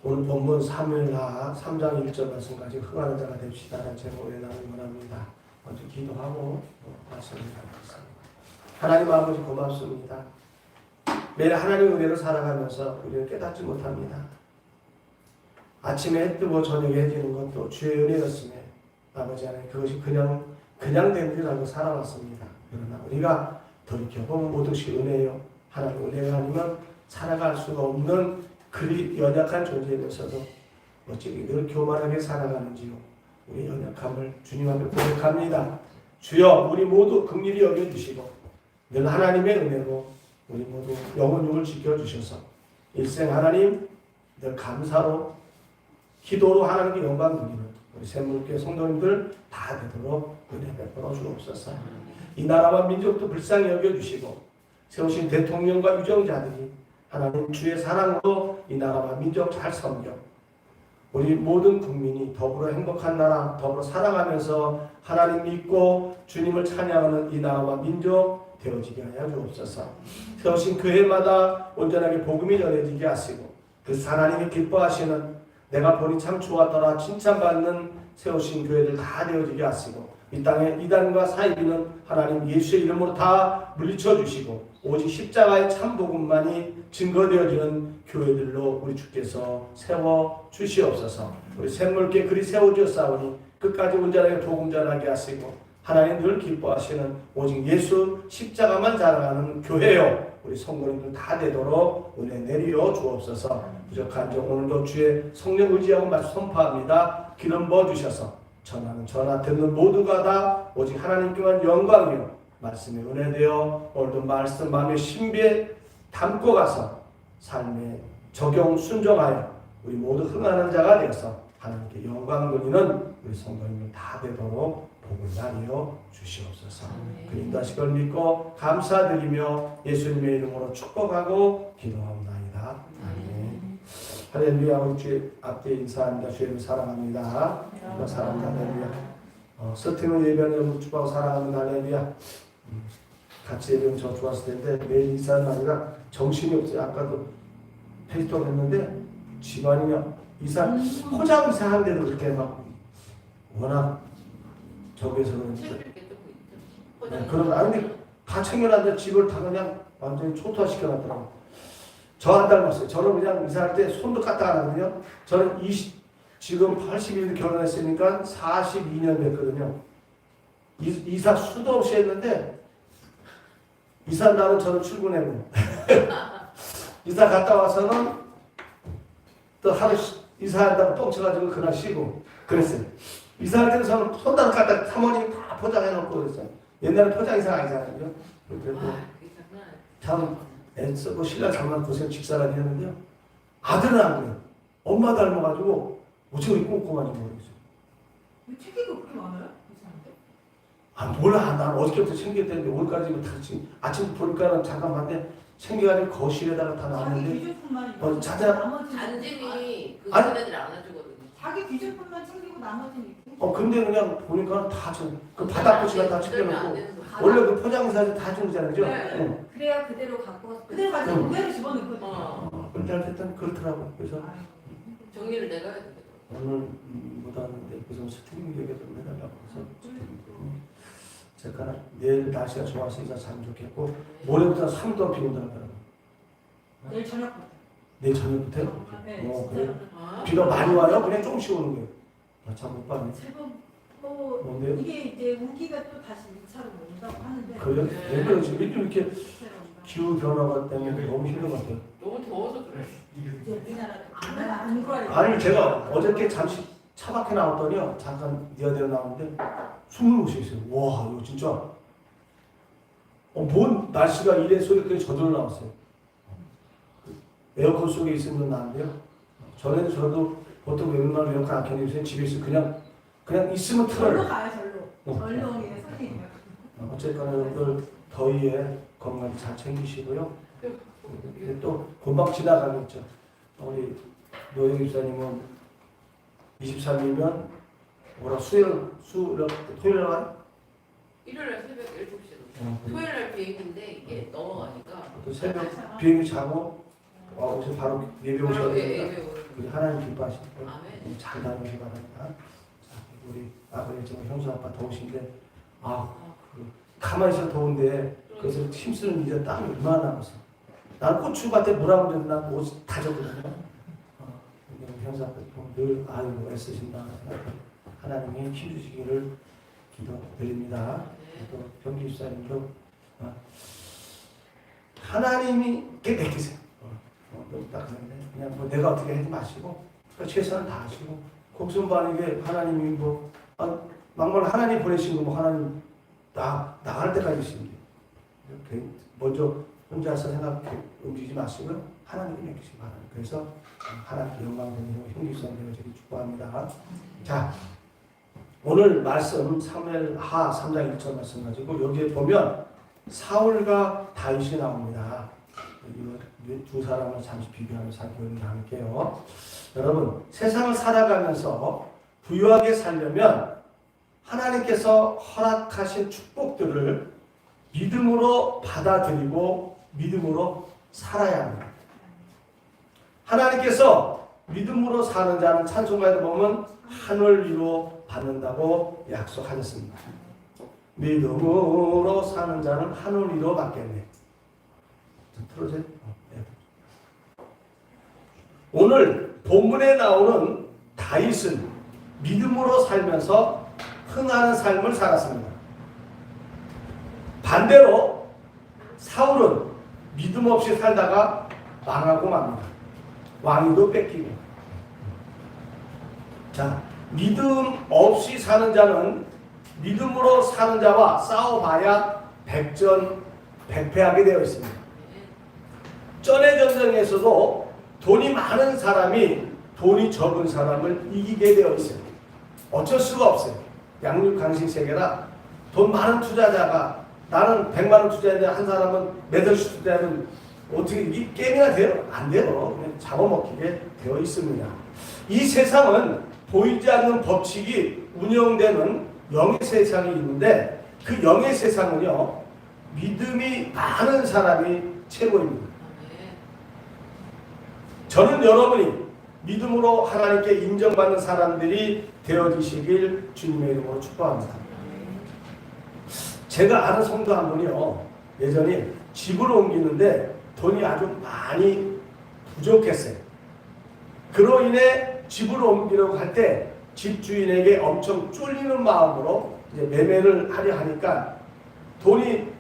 오늘 본문 사무엘하 3장 1절 말씀까지 흥하는 자가 됩시다라는 제목으로 나누기 원합니다. 먼저 기도하고 말씀을 나누겠습니다. 하나님 아버지 고맙습니다. 매일 하나님 은혜로 살아가면서 우리는 깨닫지 못합니다. 아침에 해 뜨고 저녁에 해 지는 것도 주의 은혜였음에 아버지 하나님 그것이 그냥 된 줄 알고 살아왔습니다. 그러나 우리가 돌이켜보면 모두시 은혜요. 하나님 은혜가 아니면 살아갈 수가 없는 그리 연약한 존재이면서도 어찌 늘 교만하게 살아가는지요. 우리 연약함을 주님 앞에 고백합니다. 주여 우리 모두 긍휼히 여겨주시고 늘 하나님의 은혜로 우리 모두 영혼육을 지켜주셔서 일생 하나님 늘 감사로 기도로 하나님께 영광 드리는 우리 샘물교회 성도님들 다 되도록 은혜 베풀어 주옵소서. 이 나라와 민족도 불쌍히 여겨주시고 세우신 대통령과 유정자들이 하나님 주의 사랑으로 이 나라와 민족 잘 섬겨 우리 모든 국민이 더불어 행복한 나라 더불어 살아가면서 하나님 믿고 주님을 찬양하는 이 나라와 민족 되어지게 하여 주옵소서. 세우신 교회마다 온전하게 복음이 전해지게 하시고 그 하나님이 기뻐하시는 내가 보니 참 좋았더라 칭찬받는 세우신 교회들 다 되어지게 하시고 이 땅에 이단과 사이비는 하나님 예수의 이름으로 다 물리쳐 주시고 오직 십자가의 참 복음만이 증거되어지는 교회들로 우리 주께서 세워 주시옵소서. 우리 샘물교회 그리 세워주었사오니 끝까지 온전하게 복음 전하게 하시고 하나님 늘 기뻐하시는 오직 예수 십자가만 자랑하는 교회요 우리 성도님들 다 되도록 은혜 내리어 주옵소서. 부족한 점 오늘도 주의 성령 의지하고 말씀 선포합니다. 기름 부어주셔서 전하는 전하 듣는 모두가 다 오직 하나님께만 영광이요 말씀에 은혜되어 오늘도 말씀 마음의 신비에 담고 가서 삶에 적용 순종하여 우리 모두 흥하는 자가 되어서 하나님께 영광 돌리는 우리 성도님들 다 되도록 복을 나뉘어 주시옵소서. 그리스도 하실 걸 믿고 감사드리며 예수님의 이름으로 축복하고 기도하옵나이다. 아멘. 할렐루야. 우리 주 앞에 인사합니다. 주님 사랑합니다. 사랑합니다. 할렐루야. 서팅은 예배는 축복하고 사랑합니다. 할렐루야. 같이 예배는 저 좋았을 텐데 매일 인사는 아니라 정신이 없어요. 아까도 페이스톡 했는데 집안이면 이사 포장 이사하는데도 그렇게 막 워낙 저기에서는 그런 아니 다 챙겨놨는데 집을 다 그냥 완전히 초토화시켜놨더라고. 저 안 닮았어요. 저는 그냥 이사할 때 손도 까딱 안 하거든요. 저는 지금 81년 결혼했으니까 42년 됐거든요. 이사 수도 없이 했는데 이사 날은 저는 출근해고 이사 갔다 와서는 또 하루 이사한다고 뻥쳐가지고 그날 쉬고 그랬어요. 이사할 때는 저는 손도 갖다 사모님이 다 포장해놓고 그랬어요. 옛날에 포장 이사 아니잖아요. 그래도 참 애쓰고 신랑 장난 고생 직사라니 했는데요. 아들은 안 그래요. 엄마 닮아가지고 어찌가 입고 없고 가지고 모르겠어요. 챙기고 그렇게 많아요? 아 몰라. 난 어저께부터 챙겼다는데 오늘까지 다 지금 아침 보니까는 잠깐 봤는데 챙겨가지고 거실에다가 다 놨는데 자자 안진이 그 애들 안 해주거든요. 자기 귀중품만 챙기고 나머지는 근데 그냥 보니까 다 그 바닥붙이가 다 챙겨놓고 원래 그 포장사에서 다 준 거잖아요. 그죠? 네. 그래야 그대로 갖고 가서 그대로 가서 무게로 집어넣거든요. 근데 일단 그렇더라고. 그래서 정리를 내가 해야 돼. 오늘 못 왔는데 그래서 스트링 얘기 좀 해달라고 해서 제가 내일 날씨가 좋아서 이사 자면 좋겠고 모레부터 3도 비 온다고 하더라고요. 내일 저녁부터. 내일 저녁부터? 네. 그래? 비가 많이 와요? 그냥 조금씩 오는 거예요? 참 못 봤네. 제법 이게 이제 우기가 또 다시 2차로 온다고 하는데. 그래요? 네. 지금 이렇게 기후 변화가 때문에 너무 힘든 것 같아요. 너무 더워서 그래. 이제 우리나라는 안 그래요. 아니 제가 어저께 잠시 차 밖에 나왔더니요. 잠깐 니어대로 나왔는데 숨을 못 쉬겠어요. 와 이거 진짜 뭔 날씨가 이래 소리까지 저절로 나왔어요. 에어컨 속에 있으면 나는데요. 전에는 저도 보통 웬만하면 에어컨 안 켜는 요새 집에 있으면 그냥 있으면 틀어요. 절로 가요 절로. 절로 오기에 손님이요. 어쨌거나 여러분들 더위에 건강 잘 챙기시고요. 또 금방 지나가겠죠. 우리 노영 집사님은 23일이면 토요일 날 일요일날 새벽 7시에 토요일날 비행기인데 이게 넘어가니까 또 새벽 비행기 자고 어제 바로 예배 오셔야 되니까 우리 하나님 기뻐하실 때 아멘. 잘 나누기 바랍니다. 자, 우리 아버지 지금 형수 아빠 더우신데 가만히 있어 더운데 그래서 힘쓰는 일에 땀이 얼마나 남았어. 나는 고추밭에 물 안 묻어도 난 옷 다 젖거든요. 근데 형수 아빠 늘 아이고 애쓰신다. 하나님이 힘주시기를 기도드립니다. 또 병기 집사님도 하나님이 맡기세요. 딱 그냥 뭐 내가 어떻게 하지 마시고 최선을 다하시고 곡선반에게 하나님이 뭐 막말 하나님 보내신 거 뭐 하나님 나갈 때까지 있습니다. 이렇게 먼저 혼자서 생각해 움직이지 마시고요. 하나님이 맡기시기 바랍니다. 그래서 하나님께 영광 드리고 형기성 되어지기 축복합니다. 자, 오늘 말씀 사무엘하 3장 1절 말씀 가지고 여기에 보면 사울과 다윗이 나옵니다. 이 두 사람을 잠시 비교하면서 살펴보는 할게요. 여러분, 세상을 살아가면서 부유하게 살려면 하나님께서 허락하신 축복들을 믿음으로 받아들이고 믿음으로 살아야 합니다. 하나님께서 믿음으로 사는 자는 찬송가에도 보면 하늘 위로 받는다고 약속하셨습니다. 믿음으로 사는 자는 하늘 위로 받겠네. 틀어줘요. 오늘 본문에 나오는 다윗은 믿음으로 살면서 흥하는 삶을 살았습니다. 반대로 사울은 믿음 없이 살다가 망하고 맙니다. 왕위도 뺏기고. 자, 믿음 없이 사는 자는 믿음으로 사는 자와 싸워봐야 백전백패하게 되어 있습니다. 전의 전쟁에서도 돈이 많은 사람이 돈이 적은 사람을 이기게 되어 있어요. 어쩔 수가 없어요. 양육강식 세계라 돈 많은 투자자가 나는 100만 원 투자했는데 한 사람은 몇 원씩 투자하면 어떻게 이 게임이나 돼요? 안 돼요. 그냥 잡아먹히게 되어 있습니다. 이 세상은 보이지 않는 법칙이 운영되는 영의 세상이 있는데 그 영의 세상은요, 믿음이 많은 사람이 최고입니다. 저는 여러분이 믿음으로 하나님께 인정받는 사람들이 되어주시길 주님의 이름으로 축복합니다. 제가 아는 성도 한 분이요, 예전에 집을 옮기는데 돈이 아주 많이 부족했어요. 그로 인해 집을 옮기려고 할 때 집주인에게 엄청 쫄리는 마음으로 이제 매매를 하려 하니까 돈이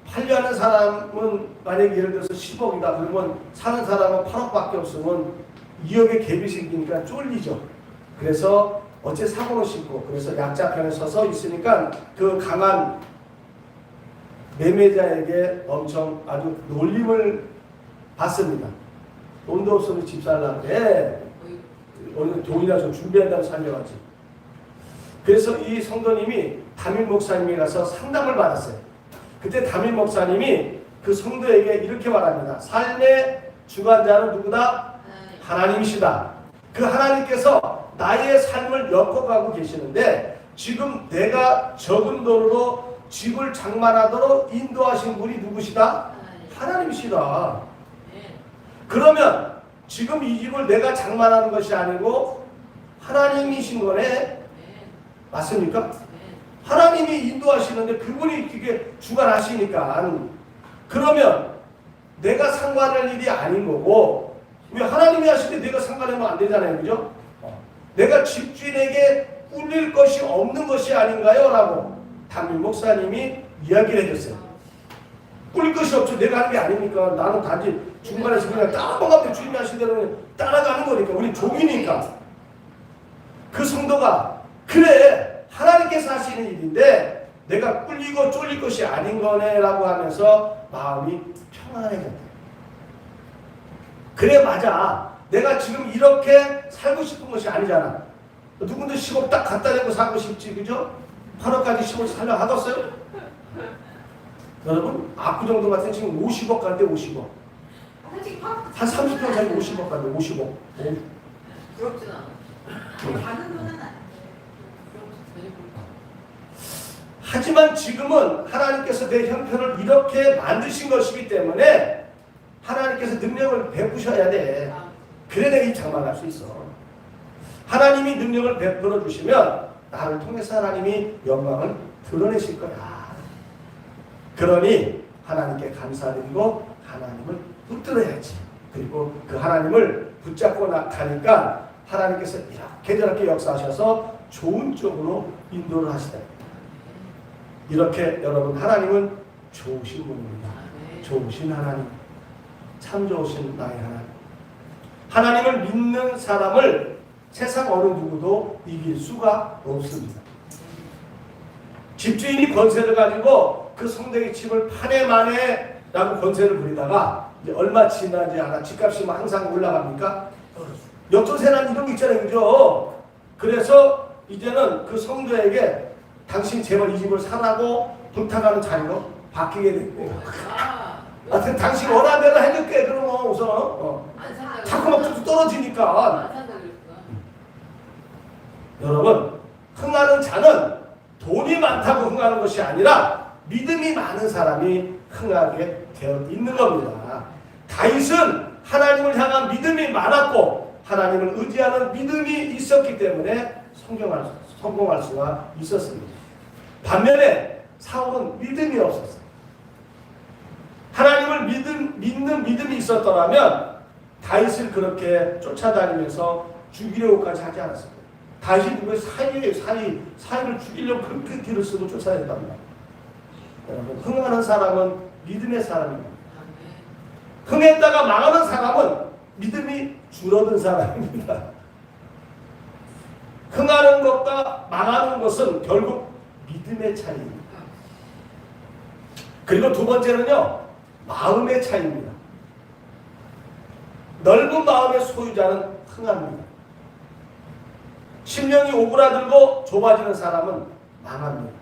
팔려는 사람은 만약에 예를 들어서 10억이다 그러면 사는 사람은 8억밖에 없으면 2억의 갭이 생기니까 쫄리죠. 그래서 어째 사고를 싣고 그래서 약자편에 서서 있으니까 그 강한 매매자에게 엄청 아주 놀림을 받습니다. 돈도 없으면 집 살라고 해. 오늘 돈이나 좀 준비한다고 살려가지. 그래서 이 성도님이 담임 목사님이 가서 상담을 받았어요. 그때 담임 목사님이 그 성도에게 이렇게 말합니다. 삶의 주관자는 누구다? 하나님이시다. 그 하나님께서 나의 삶을 엮어가고 계시는데 지금 내가 적은 돈으로 집을 장만하도록 인도하신 분이 누구시다? 하나님이시다. 그러면 지금 이 집을 내가 장만하는 것이 아니고 하나님이신 거네? 맞습니까? 하나님이 인도하시는데 그분이 그게 주관하시니까 그러면 내가 상관할 일이 아닌 거고 왜 하나님이 하시는데 내가 상관하면 안 되잖아요. 그죠? 내가 집주인에게 꿀릴 것이 없는 것이 아닌가요? 라고 담임 목사님이 이야기를 해줬어요. 꿀릴 것이 없죠. 내가 하는 게 아니니까 나는 단지 중간에서 그냥 따라가면 주님이 하신 대로 따라가는 거니까 우리 종이니까 그 성도가 그래 하나님께서 하시는 일인데 내가 꿀리고 쫄릴 것이 아닌 거네라고 하면서 마음이 평안해졌다. 그래 맞아. 내가 지금 이렇게 살고 싶은 것이 아니잖아. 누군데 10억 딱 갖다 대고 살고 싶지 그죠? 8억까지 10억 살려 하겠어요? 여러분 압구정도 같은 지금 50억 간대 50억. 한 30평짜리 50억 간대 50억. 부럽진 않아. 받은 돈은 안 돼. 하지만 지금은 하나님께서 내 형편을 이렇게 만드신 것이기 때문에 하나님께서 능력을 베푸셔야 돼. 그래야 내가 이 장만할 수 있어. 하나님이 능력을 베풀어 주시면 나를 통해서 하나님이 영광을 드러내실 거야. 그러니 하나님께 감사드리고 하나님을 붙들어야지. 그리고 그 하나님을 붙잡고 가니까 하나님께서 이렇게 저렇게 역사하셔서 좋은 쪽으로 인도를 하시다. 이렇게 여러분 하나님은 좋으신 분입니다. 좋으신 하나님, 참 좋으신 나의 하나님. 하나님을 믿는 사람을 세상 어느 누구도 이길 수가 없습니다. 집주인이 권세를 가지고 그 성대의 집을 파내 마내 라고 권세를 부리다가 이제 얼마 지나지 않아 집값이 항상 올라갑니까? 역전세난 이런 게 있잖아요, 그죠? 그래서 이제는 그 성도에게 당신 제발 이 집을 사라고 부탁하는 자리로 바뀌게 됐고요. 하여튼 당신 원하는 대로 해줄게. 그러면 우선 자꾸 막 뚝뚝 떨어지니까. 여러분, 흥하는 자는 돈이 많다고 흥하는 것이 아니라 믿음이 많은 사람이 흥하게 되어 있는 겁니다. 다윗은 하나님을 향한 믿음이 많았고 하나님을 의지하는 믿음이 있었기 때문에 성공할 수가 있었습니다. 반면에 사울은 믿음이 없었어요. 하나님을 믿는 믿음이 있었더라면 다윗을 그렇게 쫓아다니면서 죽이려고까지 하지 않았습니다. 다윗이 누구의 사이를 죽이려고 그렇게 길을 쓰고 쫓아냈답니다. 여러분, 흥하는 사람은 믿음의 사람입니다. 흥했다가 망하는 사람은 믿음이 줄어든 사람입니다. 흥하는 것과 망하는 것은 결국 믿음의 차이입니다. 그리고 두 번째는요, 마음의 차이입니다. 넓은 마음의 소유자는 흥합니다. 심령이 오그라들고 좁아지는 사람은 망합니다.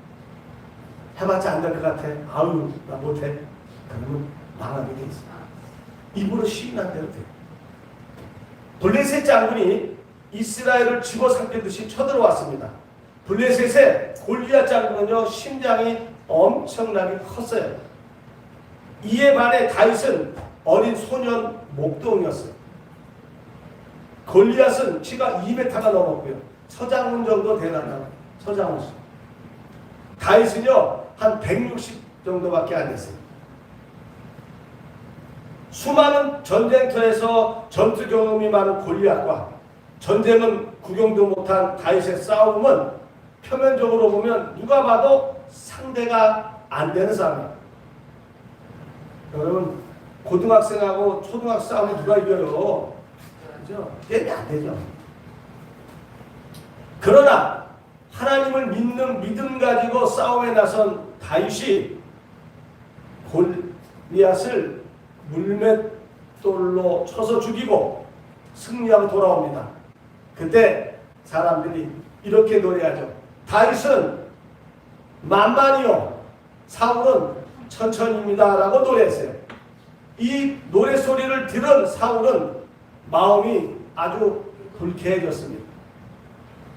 해봤자 안 될 것 같아. 아유, 나 못해. 그러면 망하게 돼 있어. 입으로 시인한 대로 돼. 블레셋 장군이 이스라엘을 집어삼키듯이 쳐들어왔습니다. 블레셋의 골리앗 장군은요, 심장이 엄청나게 컸어요. 이에 반해 다윗은 어린 소년 목동이었어요. 골리앗은 키가 2m가 넘었고요. 서장훈 정도 되는 서장훈 씨. 다윗은요, 한 160 정도밖에 안 됐어요. 수많은 전쟁터에서 전투 경험이 많은 골리앗과 전쟁은 구경도 못한 다윗의 싸움은 표면적으로 보면 누가 봐도 상대가 안 되는 싸움이에요. 여러분, 고등학생하고 초등학생 싸움을 누가 이겨요? 그죠? 게임이 안 되죠. 그러나 하나님을 믿는 믿음 가지고 싸움에 나선 다윗이 골리앗을 물맷돌로 쳐서 죽이고 승리하고 돌아옵니다. 그때 사람들이 이렇게 노래하죠. 다윗은 만만이요, 사울은 천천히입니다 라고 노래했어요. 이 노래소리를 들은 사울은 마음이 아주 불쾌해졌습니다.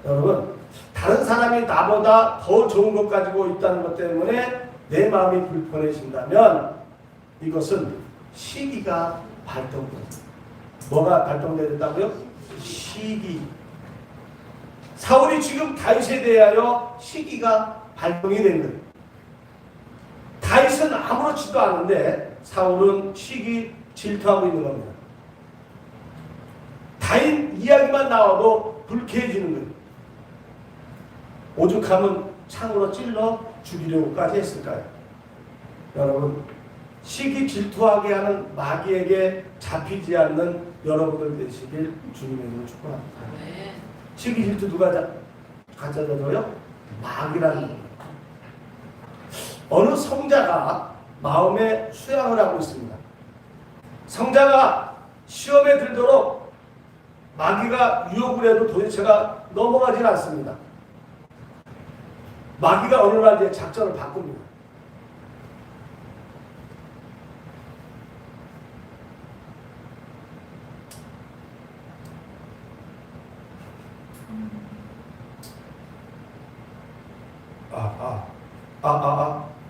여러분, 다른 사람이 나보다 더 좋은 것 가지고 있다는 것 때문에 내 마음이 불편해진다면 이것은 시기가 발동됩니다. 뭐가 발동되었다고요? 시기. 사울이 지금 다윗에 대하여 시기가 발동이 된 거예요. 다윗은 아무렇지도 않은데 사울은 시기 질투하고 있는 겁니다. 다윗 이야기만 나와도 불쾌해지는 거예요. 오죽하면 창으로 찔러 죽이려고까지 했을까요? 여러분, 시기 질투하게 하는 마귀에게 잡히지 않는 여러분들 되시길 주님의 이름으로 축복합니다. 시기 질투 누가 가져다줘요? 마귀라는 겁니다. 어느 성자가 마음에 수양을 하고 있습니다. 성자가 시험에 들도록 마귀가 유혹을 해도 도대체가 넘어가질 않습니다. 마귀가 어느 날 이제 작전을 바꿉니다.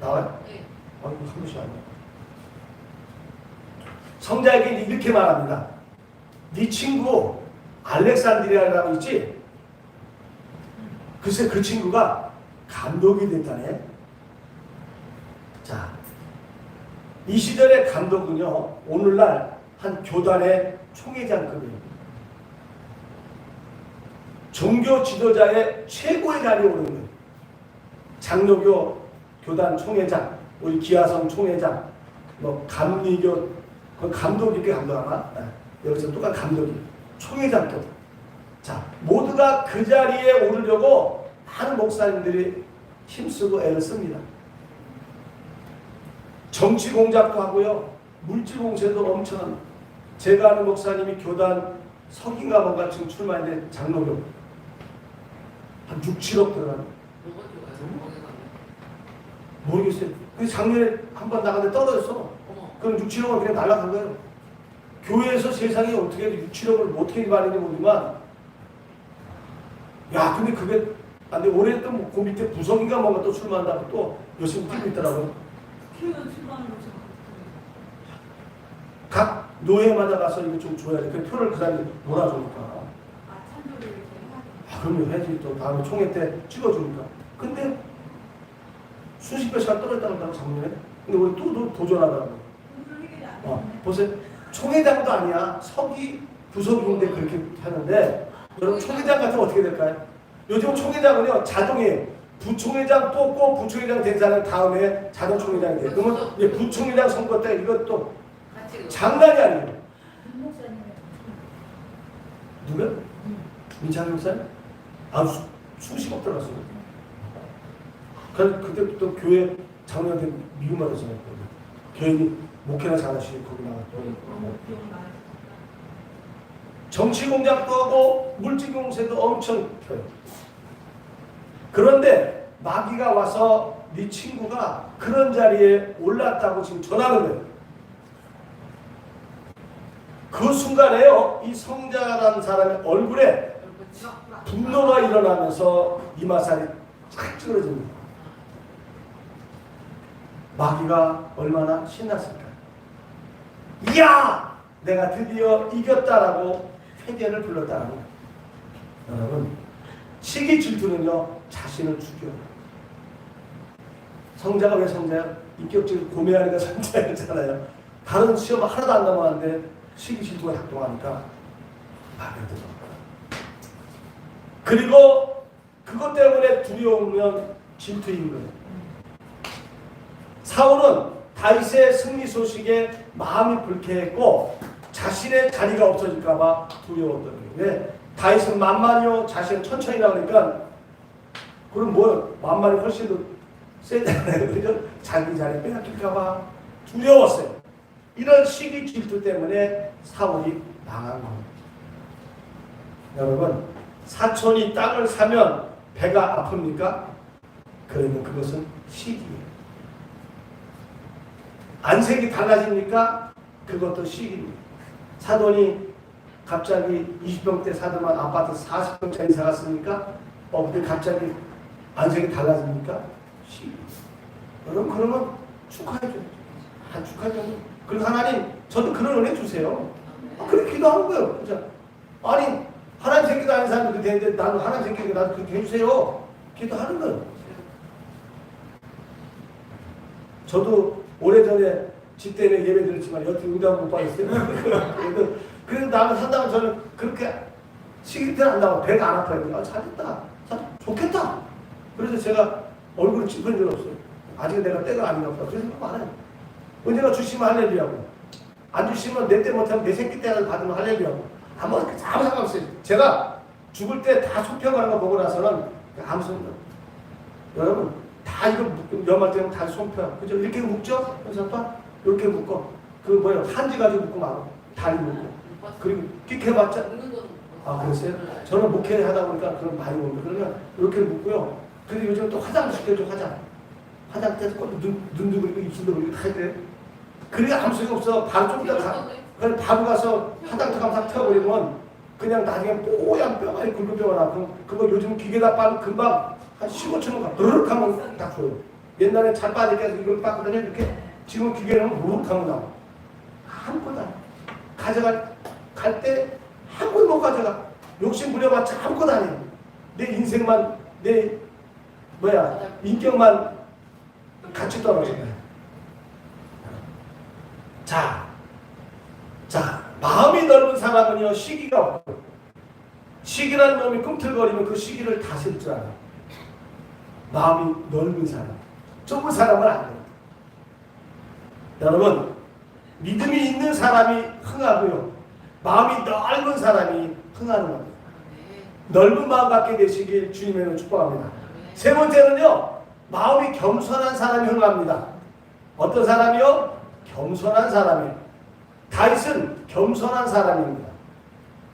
나와요? 네. 한 번씩 안 나와요. 성자에게 이렇게 말합니다. 네 친구 알렉산드리아라고 있지? 글쎄 그 친구가 감독이 됐다네. 자, 이 시절의 감독은요 오늘날 한 교단의 총회장급이에요. 종교 지도자의 최고의 자리에 오르는 거예요. 장로교 교단 총회장, 우리 기아성 총회장, 뭐 감리교 그 감독이게 감독하나? 여기서 똑같은 감독이 총회장급. 자, 모두가 그 자리에 오르려고 많은 목사님들이 힘쓰고 애를 씁니다. 정치 공작도 하고요, 물질 공세도 엄청. 제가 아는 목사님이 교단 석인가 뭔가 지금 출마했는데 장로교 한 6, 7억 들어가는. 뭐가 좋아요? 거기 가면. 모르겠어요. 그 작년에 한 번 나갔는데 떨어졌어. 어머. 그럼 6, 7억은 그냥 날라간 거예요. 교회에서 세상에 어떻게 6, 7억을 어떻게 받는지 모르지만, 야, 근데 그게, 근데 올해 또 그 밑에 부성이가 뭔가 또 출마한다고 또 열심히 뛰고 있더라고요. 국회의원 출마하는 거죠. 각 노예마다 가서 이거 좀 줘야 돼. 그 표를 그 사람이 몰아주니까. 아, 찬조를 이렇게 하게. 아, 그럼요. 해야지. 또 다음에 총회 때 찍어주니까. 근데 수십 배 시간 떨어졌다고 한다고 작년에. 근데 우리 또 도전하더라고요. 오늘 해결이 안 되네. 보세요. 총회장도 아니야. 서기 부서기인데 그렇게 하는데, 여러분 총회장 같으면 어떻게 될까요? 요즘 총회장은요 자동이에요. 부총회장 뽑고 부총회장 된 사람 다음에 자동 총회장이 돼요. 그러면 이제 부총회장 선거 때 이것도 같이 장난이 아니에요. 윤 목사님의 누가? 민창 목사님? 아, 수십억 들어갔어요. 그때 또 교회 장로한테 미움 받았어요. 교인이 목회나 잘하시고 거기 나갔고. 비용 많이 정치 공작도 하고 물질 공세도 엄청 펴요. 그런데 마귀가 와서 네 친구가 그런 자리에 올랐다고 지금 전하는 거예요. 그 순간에요, 이 성자라는 사람의 얼굴에 분노가 일어나면서 이마살이 쫙 찌그러집니다. 마귀가 얼마나 신났을까. 이야! 내가 드디어 이겼다라고 회개를 불렀다는 거예요. 여러분, 시기 질투는요 자신을 죽여요. 성자가 왜 성자야? 인격적으로 고뇌하니까 성자였잖아요. 다른 시험 하나도 안 넘어갔는데 시기 질투가 작동하니까 마귀가 들어갑니다. 그리고 그것 때문에 두려우면 질투인 거예요. 사울은 다윗의 승리 소식에 마음이 불쾌했고 자신의 자리가 없어질까 봐 두려웠던 거예요. 왜? 다윗은 만만이요 자신은 천천히라 그러니까 그럼 뭐 만만이 훨씬 더 세잖아요. 그죠? 자기 자리 빼앗길까 봐 두려웠어요. 이런 시기 질투 때문에 사울이 망한 겁니다. 여러분, 사촌이 땅을 사면 배가 아픕니까? 그러면 그것은 시기예요. 안색이 달라집니까? 그것도 시기입니다. 사돈이 갑자기 20평대 사더만 아파트 40평짜리 사갔습니까? 근데 갑자기 안색이 달라집니까? 시기. 여러분, 그러면 축하해줘요. 축하해줘요. 그리고 하나님, 저도 그런 은혜 주세요. 그렇게 기도하는 거예요. 그죠? 아니, 하나님 새끼도 아닌 사람이 그렇게 되는데 나도 하나님 새끼니까 나도 그렇게 해주세요. 기도하는 거예요. 저도 오래전에 집 때문에 예배 드렸지만 여태 응답 못 받았어요. 그래도 나는 산다면 저는 그렇게 시기 때는 안 나와. 배가 안 아파요. 아, 잘했다. 좋겠다. 그래서 제가 얼굴을 찌푸린 적 없어요. 아직 내가 때가 아닌가 보다. 그래서 생각 안 해요. 언제가 주시면 할렐루야고. 안 주시면 내 때 못하면 내 새끼 때를 받으면 할렐루야고. 아무 상관없어요. 제가 죽을 때 다 손펴가는 거 보고 나서는 아무 소리 없어요. 여러분, 다 이거 연말 때는 다 손펴. 그죠? 이렇게 묶죠? 그래서 아빠 이렇게 묶어. 그 뭐야 한지 가지고 묶고 말고 다리 묶고. 그리고 끽해봤자. 아, 그랬어요? 저는 목회 하다 보니까 그런 많이 옵니다. 그러면 이렇게 묶고요. 근데 요즘 또 화장 시켜줘, 화장. 화장 때도 눈도 그리고 입술도 그리고 다 해야 그래 아무 소용 없어. 바로 좀 이따 그냥 바로 가서 화장터 가서 태워버리면 그냥 나중에 뽀얀 뼈가 굵은 뼈가 나. 그거 요즘 기계다 빠면 금방 한 15천 원 부르륵 하면 딱 줘요. 옛날에 잘 빠지게 해서 이걸 닦거든요. 이렇게. 지금 기계는 부르륵 하면 나와. 아무거나 가져갈 때 아무것도 못 가져가. 욕심 부려봤자 아무것도 아니야. 내 인생만, 내 인격만 같이 떨어진 거야. 자, 마음이 넓은 사람은요, 시기가 없고, 시기라는 놈이 꿈틀거리면 그 시기를 다스릴 줄 알아. 마음이 넓은 사람, 좁은 사람은 안 돼. 여러분, 믿음이 있는 사람이 흥하고요, 마음이 넓은 사람이 흥하는 겁니다. 넓은 마음 갖게 되시길 주님의 축복합니다. 세 번째는요, 마음이 겸손한 사람이 흥합니다. 어떤 사람이요? 겸손한 사람이에요. 다윗은 겸손한 사람입니다.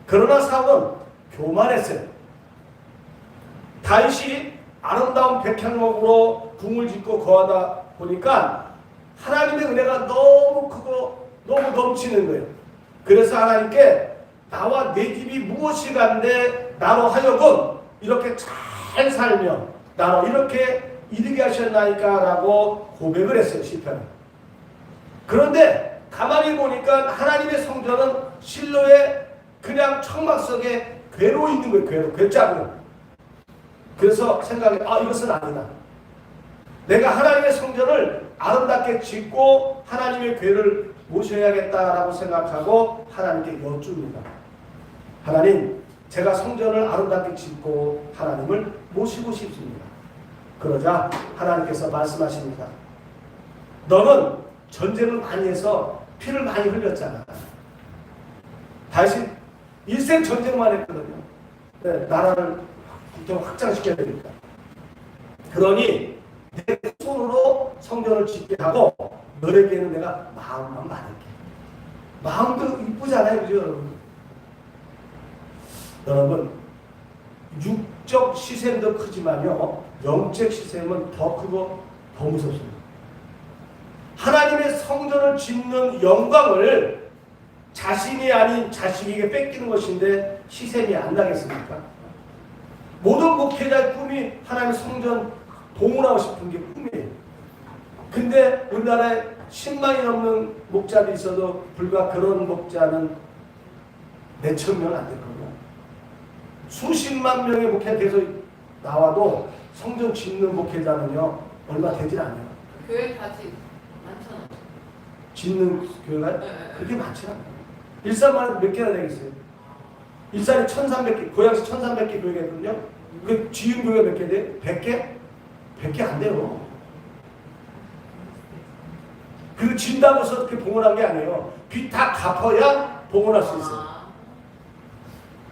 그러나 사울은 교만했어요. 다윗이 아름다운 백향목으로 궁을 짓고 거하다 보니까 하나님의 은혜가 너무 크고 너무 넘치는 거예요. 그래서 하나님께 나와 내 집이 무엇이 간데 나로 하여금 이렇게 잘 살며 나로 이렇게 이르게 하셨나이까 라고 고백을 했어요. 시편은. 그런데 가만히 보니까 하나님의 성전은 실로의 그냥 청막 속에 괴로 있는 거예요. 괴짜고. 그래서 생각해, 이것은 아니다. 내가 하나님의 성전을 아름답게 짓고 하나님의 괴를 모셔야겠다라고 생각하고 하나님께 여쭙니다. 하나님, 제가 성전을 아름답게 짓고 하나님을 모시고 싶습니다. 그러자 하나님께서 말씀하십니다. 너는 전쟁을 많이 해서 피를 많이 흘렸잖아. 다시 일생 전쟁만 했거든요. 네, 나라를 좀 확장시켜야 되니까. 그러니 내 손으로 성전을 짓게 하고 너에게는 내가 마음만 받을게. 마음도 이쁘잖아요, 그죠, 여러분? 여러분, 육적 시샘도 크지만요, 영적 시샘은 더 크고 더 무섭습니다. 하나님의 성전을 짓는 영광을 자신이 아닌 자식에게 뺏기는 것인데 시샘이 안 나겠습니까? 모든 목회자의 꿈이 하나님의 성전 봉헌하고 싶은 게 꿈이에요. 근데 우리나라에 10만이 넘는 목자들이 있어도 불과 그런 목자는 몇천 명 안 될 겁니다. 수십만 명의 목회자 계속 나와도 성전 짓는 목회자는요, 얼마 되질 않아요. 교회 같이 많잖아. 짓는 교회가 네. 그렇게 많지 않아요. 일산만 몇 개나 되겠어요? 일산이 1300개, 고양시 1300개 교회가 있거든요. 그 지은 교회가 몇 개 돼요? 100개? 100개 안 돼요. 그 진다고 해서 그렇게 봉헌한 게 아니에요. 빚 다 갚아야 봉헌할 수 있어요.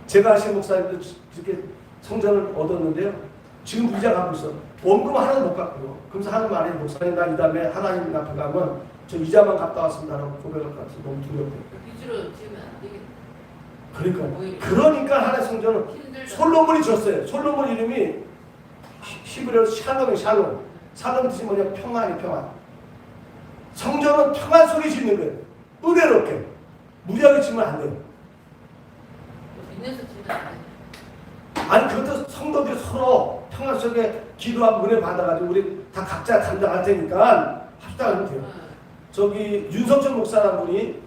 제가 하신 목사님도 이렇게 성전을 얻었는데요. 지금 이자 갚고 있어. 원금 하나도 못 갚고요. 그러면서 하는 말이, 목사님, 나 이 다음에 하나님 앞에 가면 저 이자만 갚다 왔습니다라고 고백할 것 같아서 너무 두렵대요. 빚으로 지면 안 되겠네. 그러니까 하나의 성전은 솔로몬이 졌어요. 솔로몬 이름이 히브리어로 샬롬이에요. 샬롬. 샬롬 뜻이 뭐냐? 평안이 평안. 성전은 평안 소리 짓는 거예요. 은혜롭게. 무지하게 지면 안 돼요. 빚내서 지면 안 돼. 아니, 그것도 성도들이 서로 평안 속에 기도하고 은혜 받아가지고 우리 다 각자 감당할 테니까 합시다 하면 돼요. 저기 윤석철 목사라는 분이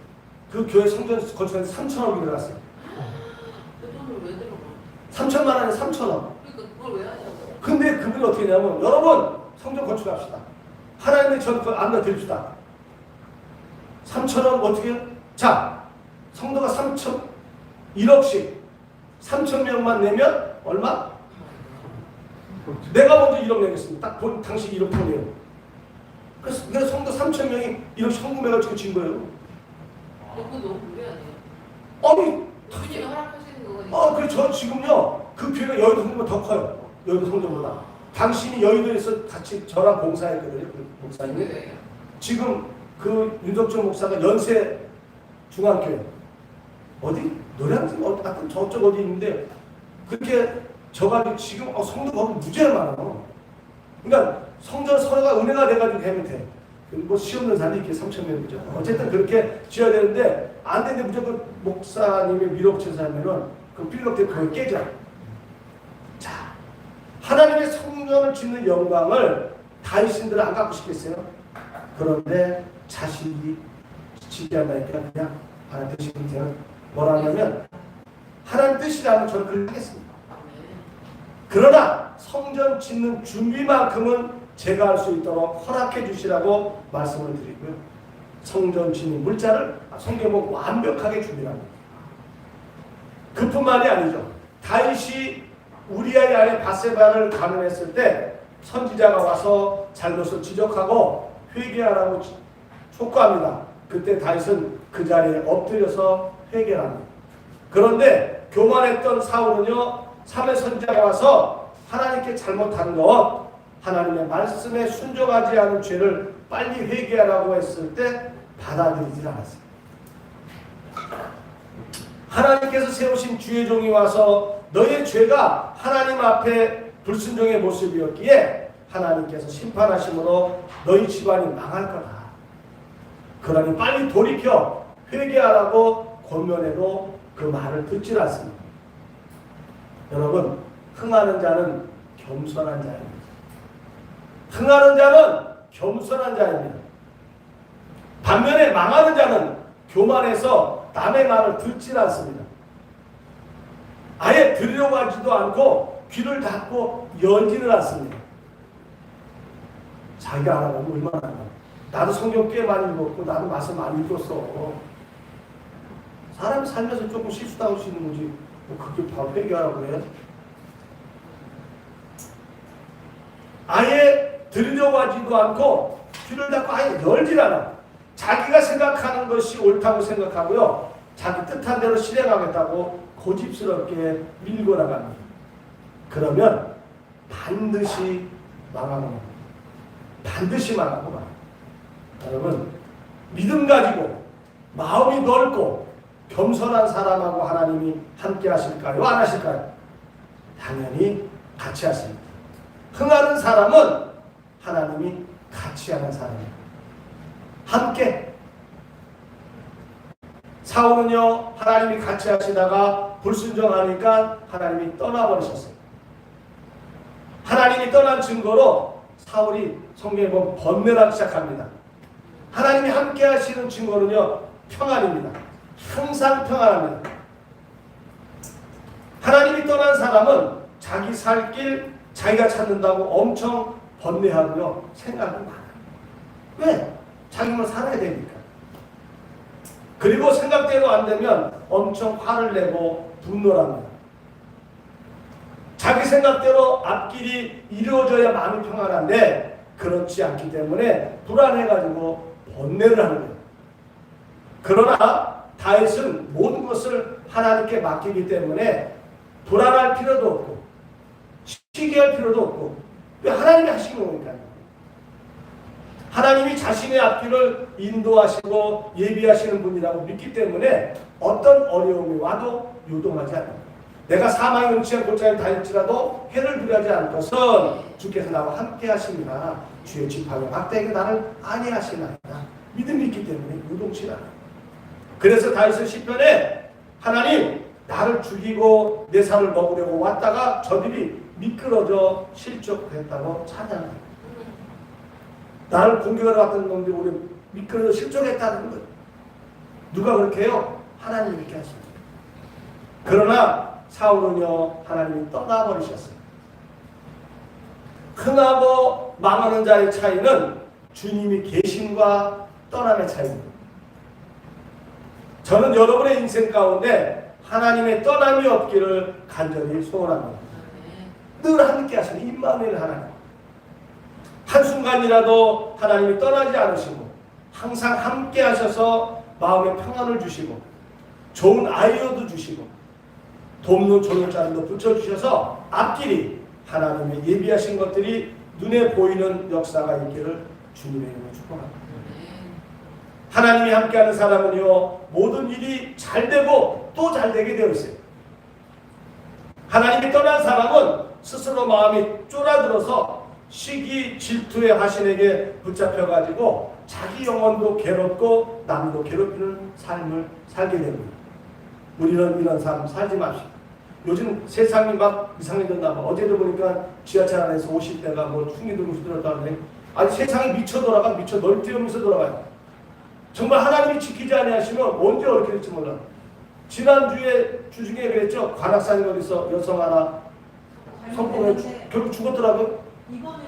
그 교회 성전 건축하는데 3천억이 들어갔어요. 그 돈을 왜 들어가? 3천만 원에 3천억. 그러니까 그걸 왜 하냐고. 근데 그분이 어떻게 하냐면, 여러분 성전 건축합시다. 하나님의 전 안내 드립시다. 3천억 어떻게 해요? 자, 성도가 1억씩 3,000명만 내면 얼마? 내가 먼저 1억 내겠습니다. 딱 본 당시 1억 돈이에요. 그래서 성도 3,000명이 1억 성금해가지고 진 거예요. 그거 너무 무리 아니에요? 아니, 주님이 허락하시는 거니까. 그래, 저 지금요, 그 교회가 여의도 성전보다 더 커요. 여의도 성전보다. 당신이 여의도에서 같이 저랑 봉사했거든요, 그 목사님이. 네. 지금 그 윤석철 목사가 연세 중앙교회 어디? 노량진 하여튼 저쪽 어디 있는데 그렇게 저가지고 지금 성도 거기 무지하게 많아요. 그러니까 성전 서로가 은혜가 돼가지고 되면 돼. 뭐 시없는 사람이 이렇게 3,000명이죠. 어쨌든 그렇게 지어야 되는데 안 되는데 무조건 목사님의 밀어붙여서 하면은 그 빌럭대 거의 깨져. 자, 하나님의 성전을 짓는 영광을 다윗신들은 안 갖고 싶겠어요? 그런데 자신이 짓게 한다니까 그냥 하나 대신 뭐라 하냐면 하나님 뜻이라면 저는 그렇게 하겠습니다. 그러나 성전 짓는 준비만큼은 제가 할 수 있도록 허락해 주시라고 말씀을 드리고요. 성전 짓는 물자를 성경은 완벽하게 준비합니다. 그뿐만이 아니죠. 다윗이 우리아의 아내 바세바를 감염했을 때 선지자가 와서 잘못을 지적하고 회개하라고 촉구합니다. 그때 다윗은 그 자리에 엎드려서 회개를 합니다. 그런데 교만했던 사울은요, 사무엘 선지자가 와서 하나님께 잘못한 것, 하나님의 말씀에 순종하지 않은 죄를 빨리 회개하라고 했을 때 받아들이지 않았어요. 하나님께서 세우신 주의 종이 와서 너의 죄가 하나님 앞에 불순종의 모습이었기에 하나님께서 심판하심으로 너희 집안이 망할 거다. 그러니 빨리 돌이켜 회개하라고 권면해도 그 말을 듣지 않습니다. 여러분, 흥하는 자는 겸손한 자입니다. 흥하는 자는 겸손한 자입니다. 반면에 망하는 자는 교만해서 남의 말을 듣지 않습니다. 아예 들으려고 하지도 않고 귀를 닫고 열지를 않습니다. 자기가 알아보면 얼마나 알아. 나도 성경 꽤 많이 읽었고 나도 말씀 많이 읽었어. 사람이 살면서 조금 실수도 할 수 있는 거지. 뭐 그렇게 바로 회개하라고 그래? 아예 들으려고 하지도 않고 귀를 닫고 아예 열질 않아. 자기가 생각하는 것이 옳다고 생각하고요. 자기 뜻한 대로 실행하겠다고 고집스럽게 밀고 나갑니다. 그러면 반드시 망하고 맙니다. 반드시 망하고 맙니다. 여러분, 믿음 가지고 마음이 넓고 겸손한 사람하고 하나님이 함께 하실까요? 안 하실까요? 당연히 같이 하십니다. 흥하는 사람은 하나님이 같이 하는 사람입니다. 함께. 사울은요, 하나님이 같이 하시다가 불순종하니까 하나님이 떠나버리셨어요. 하나님이 떠난 증거로 사울이 성경에 보면 번뇌하기 시작합니다. 하나님이 함께 하시는 증거는요, 평안입니다. 항상 평안합니다. 하나님이 떠난 사람은 자기 살 길 자기가 찾는다고 엄청 번뇌하고요, 생각이 많아요. 왜? 자기만 살아야 되니까. 그리고 생각대로 안 되면 엄청 화를 내고 분노를 합니다. 자기 생각대로 앞길이 이루어져야 마음이 평안한데 그렇지 않기 때문에 불안해가지고 번뇌를 하는 거예요. 그러나 다윗은 모든 것을 하나님께 맡기기 때문에 불안할 필요도 없고 시기할 필요도 없고 왜 하나님이 하시는 거니까요. 하나님이 자신의 앞길을 인도하시고 예비하시는 분이라고 믿기 때문에 어떤 어려움이 와도 요동하지 않습니다. 내가 사망의 음침한 골짜기를 다닐지라도 해를 두려워하지 않을 것은 주께서 나와 함께 하십니다. 주의 지팡이 악대에게 나를 안위하시나이다. 믿음이 있기 때문에 요동치 않아요. 그래서 다윗은 시편에 하나님 나를 죽이고 내 살을 먹으려고 왔다가 저들이 미끄러져 실족했다고 찬양합니다. 나를 공격하러 왔던 놈들이 우리 미끄러져 실족했다는 거예요. 누가 그렇게 해요? 하나님이 그렇게 하십니다. 그러나 사울은요, 하나님이 떠나버리셨어요. 흥하고 망하는 자의 차이는 주님이 계심과 떠남의 차이입니다. 저는 여러분의 인생 가운데 하나님의 떠남이 없기를 간절히 소원합니다. 늘 함께 하시는 임마누엘 하나님. 한순간이라도 하나님이 떠나지 않으시고 항상 함께 하셔서 마음에 평안을 주시고 좋은 아이디어도 주시고 돕는 조력자들도 붙여주셔서 앞길이 하나님의 예비하신 것들이 눈에 보이는 역사가 있기를 주님의 이름으로 축복합니다. 하나님이 함께하는 사람은요, 모든 일이 잘 되고 또 잘 되게 되어 있어요. 하나님이 떠난 사람은 스스로 마음이 쫄아들어서 시기 질투의 화신에게 붙잡혀가지고 자기 영혼도 괴롭고 남도 괴롭히는 삶을 살게 됩니다. 우리는 이런 삶 살지 맙시다. 요즘 세상이 막 이상해졌나 봐. 어제도 보니까 지하철 안에서 50대가 뭐 충기등수 들었다는데 아니 세상이 미쳐 돌아가 미쳐 널뛰면서 돌아가요. 정말 하나님이 지키지 아니하시면 언제 어떻게 될지 몰라. 지난주에 주중에 그랬죠. 관악산 거기서 여성 하나 성공해 결국 죽었더라고요. 이번에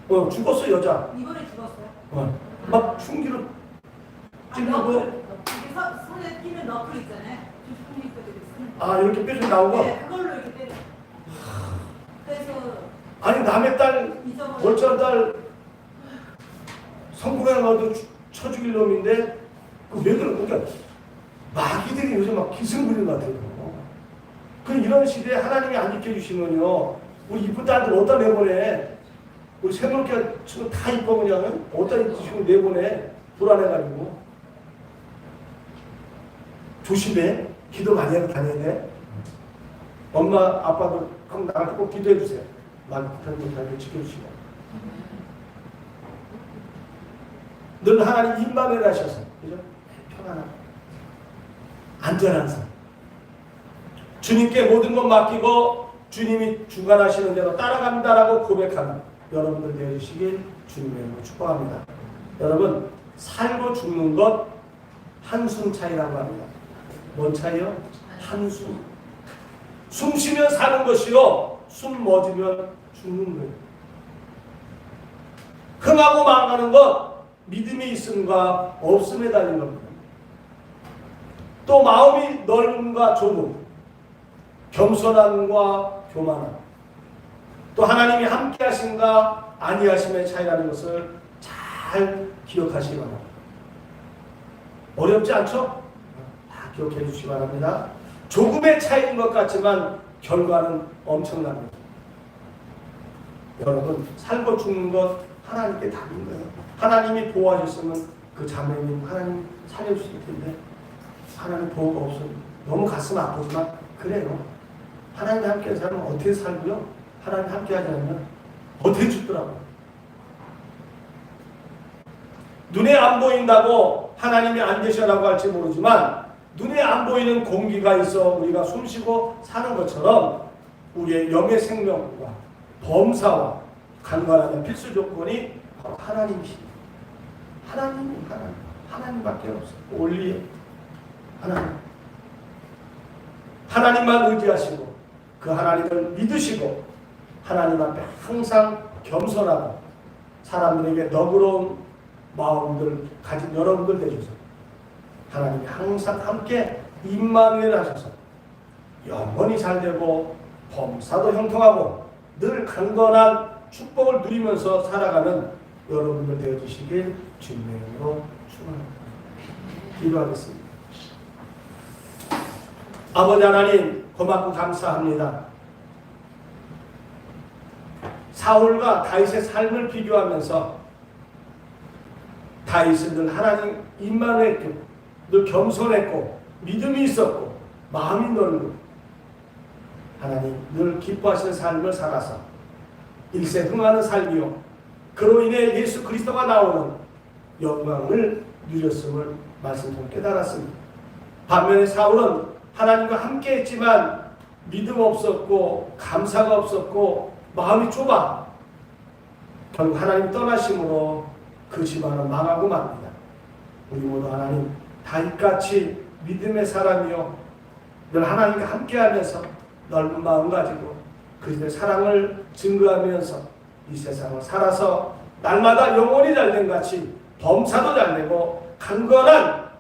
또 죽었어 여자. 이번에 죽었어요. 막 흉기로 찔르고. 이게 손에 끼는 너클 있잖아요. 이렇게 뼈좀 나오고. 네, 그걸로 이렇게 때려. 그래서 아니 남의 딸 멀쩡한 딸 성공해가지고 쳐 죽일 놈인데 왜 그러니까 마귀들이 요즘 막 기승부리는 것 같아요. 그 이런 시대에 하나님이 안 지켜주시면요 우리 이쁜 딸들 어디다 내보내. 우리 새롭게 친구 다 이뻐 그냥 어디다 지금 내보내. 불안해가지고 조심해. 기도 많이 하고 다녀야 돼. 엄마 아빠도 꼭 나한테 꼭 기도해 주세요. 마귀 불편을 지켜주시고 늘 하나님 임만을 하셔서 그죠? 편안한 안전한 삶. 주님께 모든 것 맡기고 주님이 주관하시는 대로 따라간다라고 고백하는 여러분들 되어주시길 주님의 이름으로 축복합니다. 여러분 살고 죽는 것 한숨 차이라고 합니다. 뭔 차이요? 한숨. 숨 쉬면 사는 것이요 숨 멎으면 죽는 거예요. 흥하고 망하는 것 믿음이 있음과 없음에 달린 겁니다. 또 마음이 넓음과 좁음, 겸손함과 교만함, 또 하나님이 함께 하심과 아니하심의 차이라는 것을 잘 기억하시기 바랍니다. 어렵지 않죠? 다 기억해 주시기 바랍니다. 조금의 차이인 것 같지만 결과는 엄청납니다. 여러분 살고 죽는 것 하나님께 답인 거예요. 하나님이 보호하셨으면 그 자매님 하나님 살려주실 텐데 하나님 보호가 없으면 너무 가슴 아프지만 그래요. 하나님 함께 살면 어떻게 살고요? 하나님 함께 하지 않으면 어떻게 죽더라고요. 눈에 안 보인다고 하나님이 안 계셔라고 할지 모르지만 눈에 안 보이는 공기가 있어 우리가 숨쉬고 사는 것처럼 우리의 영의 생명과 범사와 간과하는 필수 조건이 바로 하나님이십니다. 하나님밖에 없어요. 올리 하나님만 의지하시고 그 하나님을 믿으시고 하나님 앞에 항상 겸손하고 사람들에게 너그러운 마음들 가진 여러분들 되셔서 하나님이 항상 함께 임마누엘 하셔서 영원히 잘되고 범사도 형통하고 늘 강건한 축복을 누리면서 살아가는 여러분들 되어주시길 주님의 이름으로 축원합니다. 기도하겠습니다. 아버지 하나님 고맙고 감사합니다. 사울과 다윗의 삶을 비교하면서 다윗은 늘 하나님 임마누엘 늘 겸손했고 믿음이 있었고 마음이 넓고 하나님 늘 기뻐하시는 삶을 살아서 일세 흥하는 삶이요 그로 인해 예수 그리스도가 나오는 영광을 누렸음을 말씀 통 깨달았습니다. 반면에 사울은 하나님과 함께 했지만 믿음 없었고 감사가 없었고 마음이 좁아 결국 하나님 떠나심으로 그 집안은 망하고 맙니다. 우리 모두 하나님 다윗같이 믿음의 사람이요 늘 하나님과 함께하면서 넓은 마음 가지고 그리스도의 사랑을 증거하면서 이 세상을 살아서 날마다 영혼이 잘된 같이 범사도 잘되고 강건한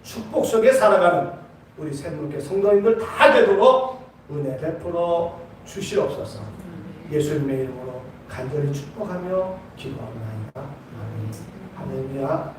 축복 속에 살아가는 우리 샘물교회 성도님들 다 되도록 은혜 베풀어 주시옵소서. 예수님의 이름으로 간절히 축복하며 기도합니다. 할렐루야.